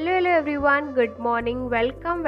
Hello everyone, good morning. Welcome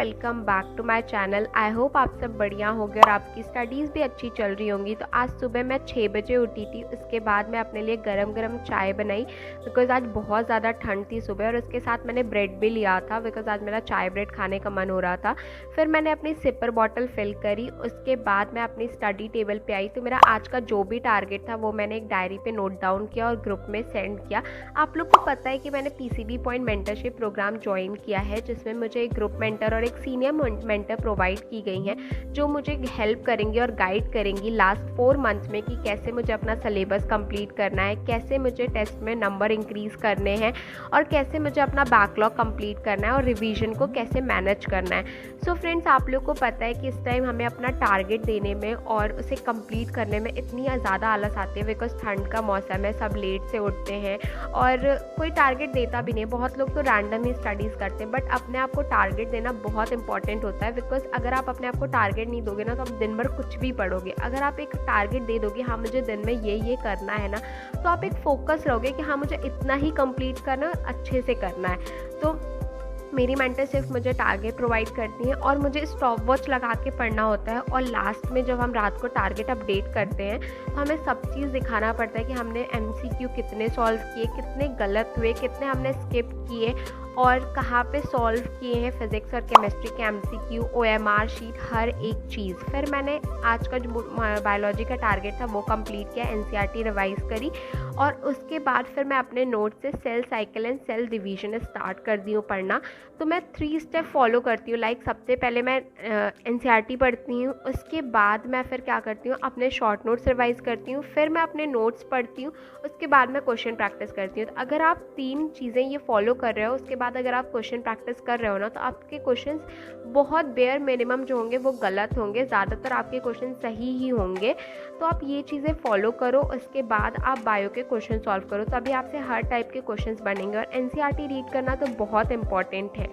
back to my channel. I hope आप सब बढ़िया होंगे और आपकी स्टडीज़ भी अच्छी चल रही होंगी। तो आज सुबह मैं 6 बजे उठी थी। उसके बाद मैं अपने लिए गरम गरम चाय बनाई बिकॉज़ आज बहुत ज़्यादा ठंड थी सुबह, और उसके साथ मैंने ब्रेड भी लिया था बिकॉज़ आज मेरा चाय ब्रेड खाने का मन हो रहा था। फिर मैंने अपनी सिपर बॉटल फिल करी। उसके बाद मैं अपनी स्टडी टेबल पर आई। तो मेरा आज का जो भी टारगेट था वो मैंने एक डायरी पर नोट डाउन किया और ग्रुप में सेंड किया। आप लोग को पता है कि मैंने PCB point mentorship programme join किया है, जिसमें मुझे एक ग्रुप मेंटर और एक सीनियर मेंटर प्रोवाइड की गई हैं, जो मुझे हेल्प करेंगी और गाइड करेंगी लास्ट 4 मंथ्स में कि कैसे मुझे अपना सिलेबस कंप्लीट करना है, कैसे मुझे टेस्ट में नंबर इंक्रीज़ करने हैं और कैसे मुझे अपना बैकलॉग कंप्लीट करना है और रिवीजन को कैसे मैनेज करना है। सो फ्रेंड्स, आप लोग को पता है कि इस टाइम हमें अपना टारगेट देने में और उसे कंप्लीट करने में इतनी ज़्यादा आलस आती है बिकॉज ठंड का मौसम है, सब लेट से उठते हैं और कोई टारगेट देता भी नहीं। बहुत लोग तो रैंडम ही स्टडीज़ करते हैं, बट अपने आप को टारगेट देना बहुत इंपॉर्टेंट होता है बिकॉज अगर आप अपने आप को टारगेट नहीं दोगे ना, तो आप दिन भर कुछ भी पढ़ोगे। अगर आप एक टारगेट दे दोगे, हाँ मुझे दिन में ये करना है ना, तो आप एक फोकस रहोगे कि हाँ मुझे इतना ही कंप्लीट करना है, अच्छे से करना है। तो मेरी मेंटर सिर्फ मुझे टारगेट प्रोवाइड करती है और मुझे स्टॉप वॉच लगा के पढ़ना होता है। और लास्ट में जब हम रात को टारगेट अपडेट करते हैं तो हमें सब चीज़ दिखाना पड़ता है कि हमने MCQ कितने सॉल्व किए, कितने गलत हुए, कितने हमने स्किप किए और कहाँ पे सॉल्व किए हैं फिज़िक्स और केमिस्ट्री के MCQ, OMR शीट, हर एक चीज़। फिर मैंने आज का जो बायोलॉजी का टारगेट था वो कंप्लीट किया, NCERT रिवाइज़ करी और उसके बाद फिर मैं अपने नोट से cell cycle and cell division start कर दी हूँ पढ़ना। तो मैं 3 स्टेप फॉलो करती हूँ। लाइक सबसे पहले मैं NCERT पढ़ती हूँ, उसके बाद मैं फिर क्या करती हूँ, अपने शॉर्ट नोट्स रिवाइज़ करती हूँ, फिर मैं अपने नोट्स पढ़ती हूँ, उसके बाद मैं क्वेश्चन प्रैक्टिस करती हूँ। तो अगर आप 3 चीज़ें ये फॉलो कर रहे हो, उसके बाद अगर आप क्वेश्चन प्रैक्टिस कर रहे हो ना, तो आपके क्वेश्चंस बहुत बेयर मिनिमम जो होंगे वो गलत होंगे, ज़्यादातर आपके क्वेश्चन सही ही होंगे। तो आप ये चीज़ें फॉलो करो, उसके बाद आप बायो के क्वेश्चन सॉल्व करो, तभी आपसे हर टाइप के क्वेश्चंस बनेंगे। और NCERT रीड करना तो बहुत इंपॉर्टेंट है।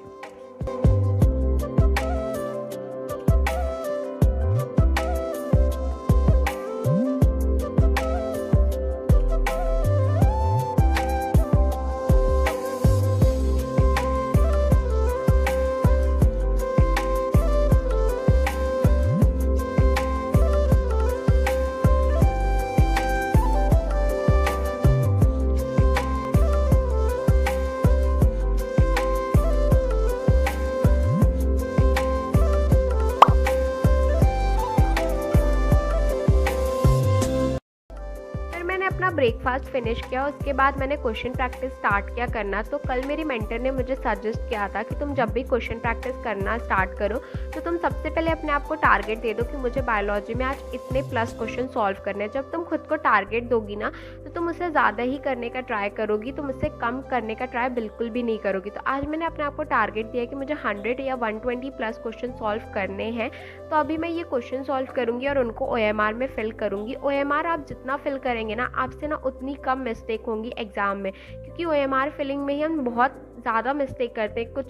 अपना ब्रेकफास्ट फिनिश किया, उसके बाद मैंने क्वेश्चन प्रैक्टिस स्टार्ट किया करना। तो कल मेरी मेंटर ने मुझे सजेस्ट किया था कि तुम जब भी क्वेश्चन प्रैक्टिस करना स्टार्ट करो तो तुम सबसे पहले अपने आप को टारगेट दे दो कि मुझे बायोलॉजी में आज इतने प्लस क्वेश्चन सॉल्व करने हैं। जब तुम खुद को टारगेट दोगी ना, तो तुम उससे ज़्यादा ही करने का ट्राई करोगी, तुम उससे कम करने का ट्राई बिल्कुल भी नहीं करोगी। तो आज मैंने अपने आप को टारगेट दिया कि मुझे 100 या 120 प्लस क्वेश्चन सॉल्व करने हैं। तो अभी मैं ये क्वेश्चन सॉल्व करूँगी और उनको OMR में फिल करूँगी। OMR आप जितना फिल करेंगे ना, आपसे ना उतनी कम मिस्टेक होंगी एग्ज़ाम में, क्योंकि OMR फिलिंग में ही हम बहुत ज़्यादा मिस्टेक करते हैं। कुछ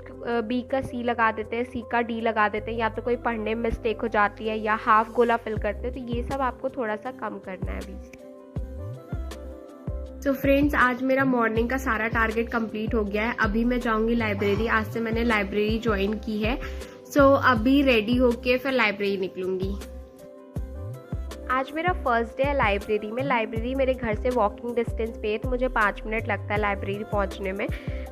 B का C लगा देते हैं, C का D लगा देते हैं, या तो कोई पढ़ने में मिस्टेक हो जाती है या हाफ गोला फिल करते हैं। तो ये सब आपको थोड़ा सा कम करना है अभी। तो फ्रेंड्स, आज मेरा मॉर्निंग का सारा टारगेट कंप्लीट हो गया है। अभी मैं जाऊंगी लाइब्रेरी। आज से मैंने लाइब्रेरी ज्वाइन की है। सो अभी रेडी होके फिर लाइब्रेरी निकलूंगी। आज मेरा फर्स्ट डे है लाइब्रेरी में। लाइब्रेरी मेरे घर से वॉकिंग डिस्टेंस पे है, तो मुझे 5 मिनट लगता है लाइब्रेरी पहुंचने में।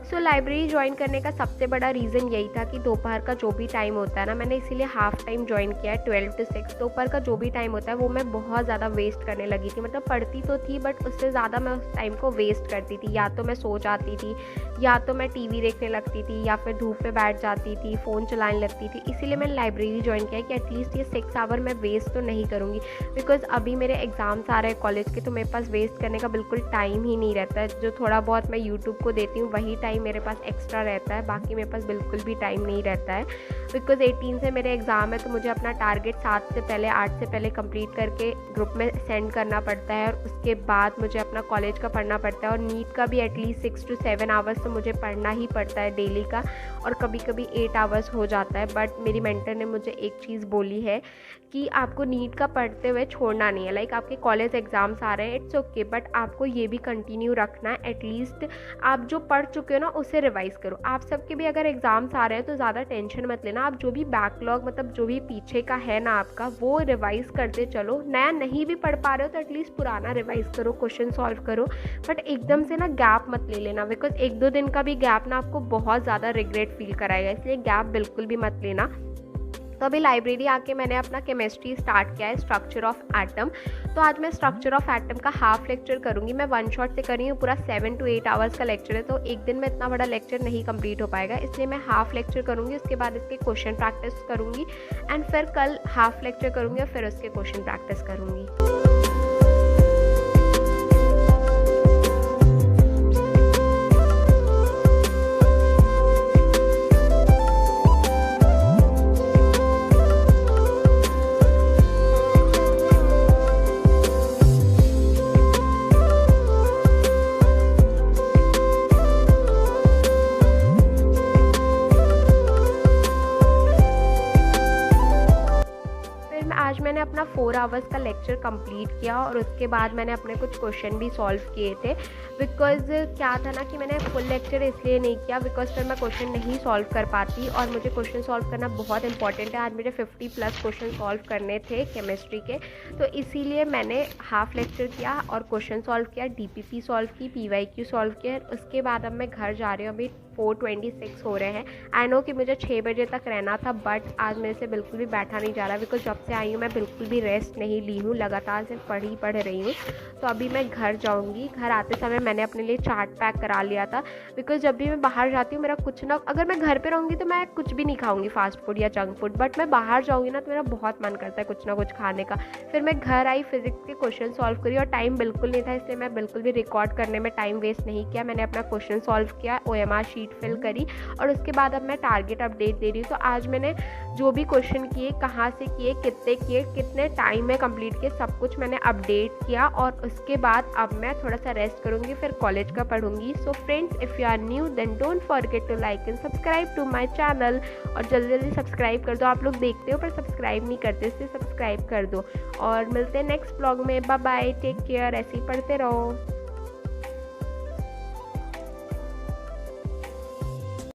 सो लाइब्रेरी ज्वाइन करने का सबसे बड़ा रीज़न यही था कि दोपहर का जो भी टाइम होता है ना, मैंने इसीलिए हाफ टाइम ज्वाइन किया है, 12 to 6। दोपहर का जो भी टाइम होता है वो मैं बहुत ज़्यादा वेस्ट करने लगी थी। मतलब पढ़ती तो थी, बट उससे ज़्यादा मैं उस टाइम को वेस्ट करती थी। या तो मैं सो जाती थी, या तो मैं TV देखने लगती थी, या फिर धूप में बैठ जाती थी, फ़ोन चलाने लगती थी। इसीलिए मैंने लाइब्रेरी ज्वाइन किया कि एटलीस्ट ये 6 आवर मैं वेस्ट तो नहीं करूँगी, बिकॉज अभी मेरे एग्ज़ाम्स आ रहे हैं कॉलेज के, तो मेरे पास वेस्ट करने का बिल्कुल टाइम ही नहीं रहता है। जो थोड़ा बहुत मैं यूट्यूब को देती हूँ वही टाइम मेरे पास एक्स्ट्रा रहता है, बाकी मेरे पास बिल्कुल भी टाइम नहीं रहता है। बिकॉज 18 से मेरे एग्ज़ाम है, तो मुझे अपना टारगेट 7 से पहले 8 से पहले कंप्लीट करके ग्रुप में सेंड करना पड़ता है, और उसके बाद मुझे अपना कॉलेज का पढ़ना पड़ता है। और नीट का भी एटलीस्ट 6 to 7 आवर्स तो मुझे पढ़ना ही पड़ता है डेली का, और कभी कभी 8 आवर्स हो जाता है। बट मेरी मेंटर ने मुझे एक चीज़ बोली है कि आपको नीट का पढ़ते हुए छोड़ना नहीं है। लाइक आपके कॉलेज एग्ज़ाम्स आ रहे हैं, इट्स ओके, बट आपको ये भी कंटिन्यू रखना है। एटलीस्ट आप जो पढ़ चुके हो ना ना उसे रिवाइज़ करो। आप सबके भी अगर एग्ज़ाम्स आ रहे हैं तो ज़्यादा टेंशन मत लेना, आप जो भी बैकलॉग मतलब जो भी पीछे का है ना आपका, वो रिवाइज़ करते चलो। नया नहीं भी पढ़ पा रहे हो तो एटलीस्ट पुराना रिवाइज़ करो, क्वेश्चन सॉल्व करो, बट एकदम से ना गैप मत ले लेना, बिकॉज 1-2 दिन का भी गैप ना आपको बहुत ज़्यादा रिग्रेट फील कराएगा, इसलिए गैप बिल्कुल भी मत लेना। तो अभी लाइब्रेरी आके मैंने अपना केमिस्ट्री स्टार्ट किया है, स्ट्रक्चर ऑफ एटम। तो आज मैं स्ट्रक्चर ऑफ एटम का हाफ लेक्चर करूँगी। मैं वन शॉट से कर रही हूँ, पूरा 7 to 8 आवर्स का लेक्चर है, तो एक दिन में इतना बड़ा लेक्चर नहीं कंप्लीट हो पाएगा, इसलिए मैं हाफ लेक्चर करूँगी, उसके बाद इसके क्वेश्चन प्रैक्टिस करूँगी एंड फिर कल हाफ लेक्चर करूँगी और फिर उसके क्वेश्चन प्रैक्टिस करूँगी। आज मैंने अपना 4 आवर्स का लेक्चर कंप्लीट किया और उसके बाद मैंने अपने कुछ क्वेश्चन भी सॉल्व किए थे, बिकॉज़ क्या था ना कि मैंने फुल लेक्चर इसलिए नहीं किया बिकॉज़ फिर मैं क्वेश्चन नहीं सॉल्व कर पाती, और मुझे क्वेश्चन सॉल्व करना बहुत इंपॉर्टेंट है। आज मुझे 50+ क्वेश्चन सॉल्व करने थे केमिस्ट्री के, तो इसीलिए मैंने हाफ लेक्चर किया और क्वेश्चन सॉल्व किया, DPP सॉल्व की, PYQ सॉल्व किया। उसके बाद अब मैं घर जा रही हूँ, अभी 4:26 हो रहे हैं। आई नो कि मुझे 6 बजे तक रहना था, बट आज मेरे से बिल्कुल भी बैठा नहीं जा रहा, बिकॉज जब से आई हूँ मैं बिल्कुल भी रेस्ट नहीं ली हूँ, लगातार सिर्फ पढ़ रही हूँ। तो अभी मैं घर जाऊँगी। घर आते समय मैंने अपने लिए चाट पैक करा लिया था, बिकॉज जब भी मैं बाहर जाती हूँ मेरा कुछ ना, अगर मैं घर पे रहूँगी तो मैं कुछ भी नहीं खाऊंगी फास्ट फूड या जंक फूड, बट मैं बाहर जाऊँगी ना तो मेरा बहुत मन करता है कुछ ना कुछ खाने का। फिर मैं घर आई, फिजिक्स के क्वेश्चन सॉल्व करी और टाइम बिल्कुल नहीं था, इसलिए मैं बिल्कुल भी रिकॉर्ड करने में टाइम वेस्ट नहीं किया। मैंने अपना क्वेश्चन सॉल्व किया, OMR शीट फिल करी और उसके बाद अब मैं टारगेट अपडेट दे रही हूँ। तो आज मैंने जो भी क्वेश्चन किए, कहाँ से किए, कितने टाइम में कंप्लीट किए, सब कुछ मैंने अपडेट किया, और उसके बाद अब मैं थोड़ा सा रेस्ट करूँगी, फिर कॉलेज का पढ़ूंगी। So friends, if you are new then don't forget to like and subscribe to my channel, और जल्दी सब्सक्राइब कर दो। आप लोग देखते हो पर सब्सक्राइब नहीं करते, इसलिए सब्सक्राइब कर दो। और मिलते हैं नेक्स्ट ब्लॉग में। बाय बाय, टेक केयर, ऐसे ही पढ़ते रहो।